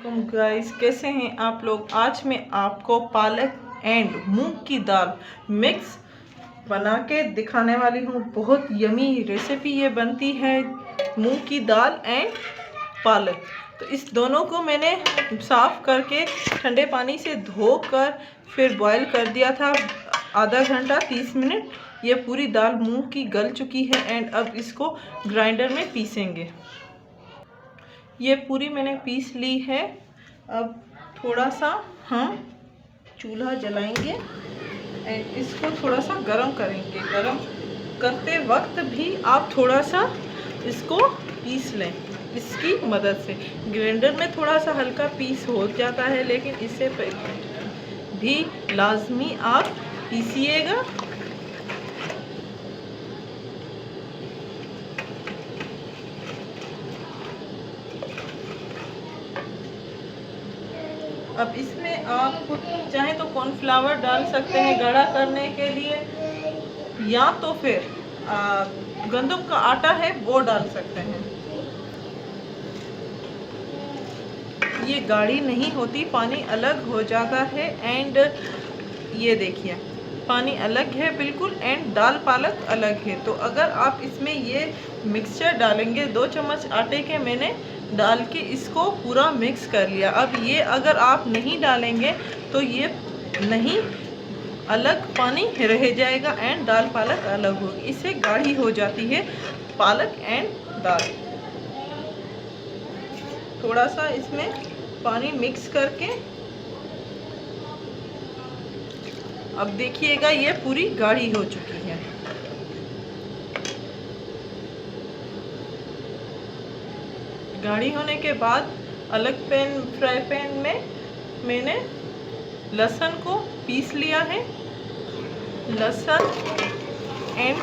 वालेकुम गाइस, कैसे हैं आप लोग। आज मैं आपको पालक एंड मूंग की दाल मिक्स बना के दिखाने वाली हूँ। बहुत यमी रेसिपी ये बनती है, मूंग की दाल एंड पालक। तो इस दोनों को मैंने साफ़ करके ठंडे पानी से धोकर फिर बॉईल कर दिया था आधा घंटा 30 मिनट। ये पूरी दाल मूंग की गल चुकी है एंड अब इसको ग्राइंडर में पीसेंगे। ये पूरी मैंने पीस ली है। अब थोड़ा सा हम चूल्हा जलाएंगे एंड इसको थोड़ा सा गरम करेंगे। गरम करते वक्त भी आप थोड़ा सा इसको पीस लें इसकी मदद से। ग्राइंडर में थोड़ा सा हल्का पीस हो जाता है, लेकिन इससे भी लाजमी आप पीसिएगा। अब इसमें आप चाहे तो कॉर्नफ्लावर डाल सकते हैं गाढ़ा करने के लिए, या तो फिर गंदम का आटा है वो डाल सकते हैं। ये गाढ़ी नहीं होती, पानी अलग हो जाता है। एंड ये देखिए पानी अलग है बिल्कुल एंड दाल पालक अलग है। तो अगर आप इसमें ये मिक्सचर डालेंगे, 2 चम्मच आटे के मैंने डाल के इसको पूरा मिक्स कर लिया। अब ये अगर आप नहीं डालेंगे तो ये नहीं, अलग पानी रह जाएगा एंड दाल पालक अलग होगी। इससे गाढ़ी हो जाती है पालक एंड दाल। थोड़ा सा इसमें पानी मिक्स करके अब देखिएगा ये पूरी गाढ़ी हो चुकी है। गाढ़ी होने के बाद अलग फ्राई पैन में मैंने लहसुन को पीस लिया है। लहसुन एंड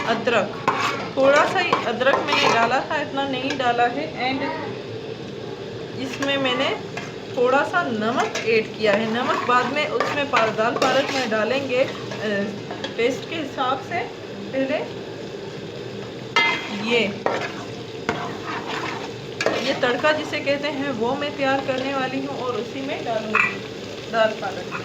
अदरक, थोड़ा सा ही अदरक मैंने डाला था, इतना नहीं डाला है। एंड इसमें मैंने थोड़ा सा नमक ऐड किया है। नमक बाद में उसमें दाल पालक में डालेंगे टेस्ट के हिसाब से। पहले ये तड़का जिसे कहते हैं वो मैं तैयार करने वाली हूँ और उसी में डालूंगी दाल पालक में।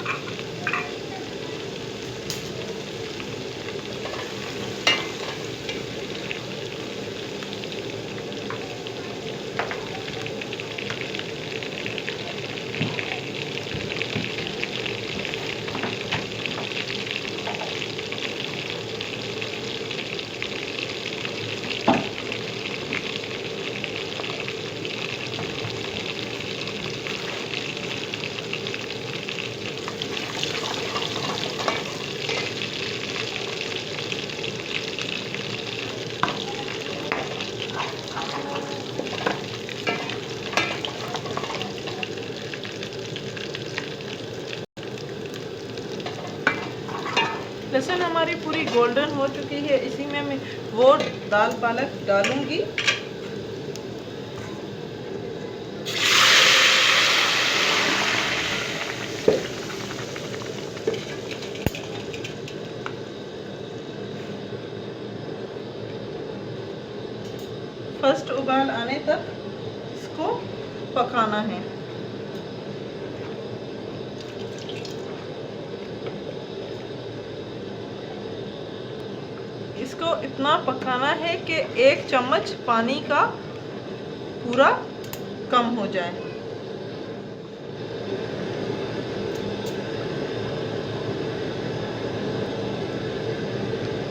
लहसुन हमारी पूरी गोल्डन हो चुकी है, इसी में मैं वो दाल पालक डालूंगी। फर्स्ट उबाल आने तक इसको पकाना है। इसको इतना पकाना है कि 1 चम्मच पानी का पूरा कम हो जाए।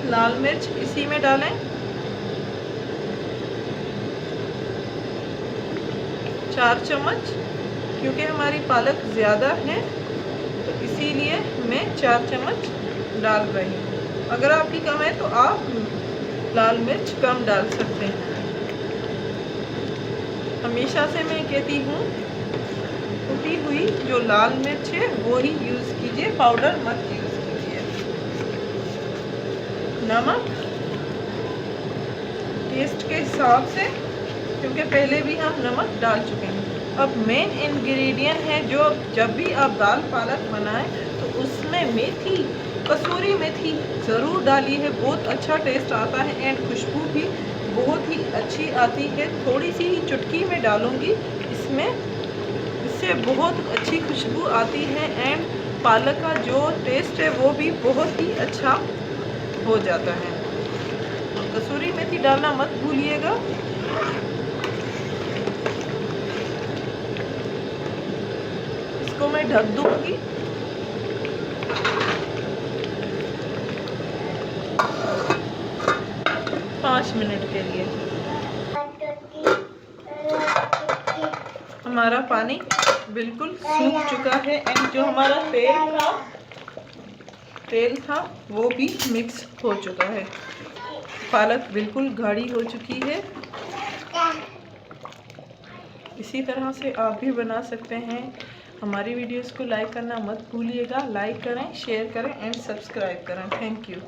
लाल मिर्च इसी में डालें। चार चम्मच, क्योंकि हमारी पालक ज़्यादा है तो इसीलिए मैं 4 चम्मच डाल रही हूँ। अगर आपकी कम है तो आप लाल मिर्च कम डाल सकते हैं। हमेशा से मैं कहती हूँ कुटी हुई जो लाल मिर्च है वो ही यूज़ कीजिए, पाउडर मत यूज़ कीजिए। नमक टेस्ट के हिसाब से, क्योंकि पहले भी हम नमक डाल चुके हैं। अब मेन इंग्रेडिएंट है जो जब भी आप दाल पालक बनाएं तो उसमें मेथी, कसूरी मेथी ज़रूर डाली है। बहुत अच्छा टेस्ट आता है एंड खुशबू भी बहुत ही अच्छी आती है। थोड़ी सी चुटकी में डालूंगी इसमें इससे बहुत अच्छी खुशबू आती है एंड पालक का जो टेस्ट है वो भी बहुत ही अच्छा हो जाता है। कसूरी मेथी डालना मत भूलिएगा। इसको मैं ढक दूंगी। पाँच मिनट के लिए। हमारा पानी बिल्कुल सूख चुका है एंड जो हमारा तेल था वो भी मिक्स हो चुका है। पालक बिल्कुल गाढ़ी हो चुकी है। इसी तरह से आप भी बना सकते हैं। हमारी वीडियोस को लाइक करना मत भूलिएगा। लाइक करें, शेयर करें एंड सब्सक्राइब करें। Thank you.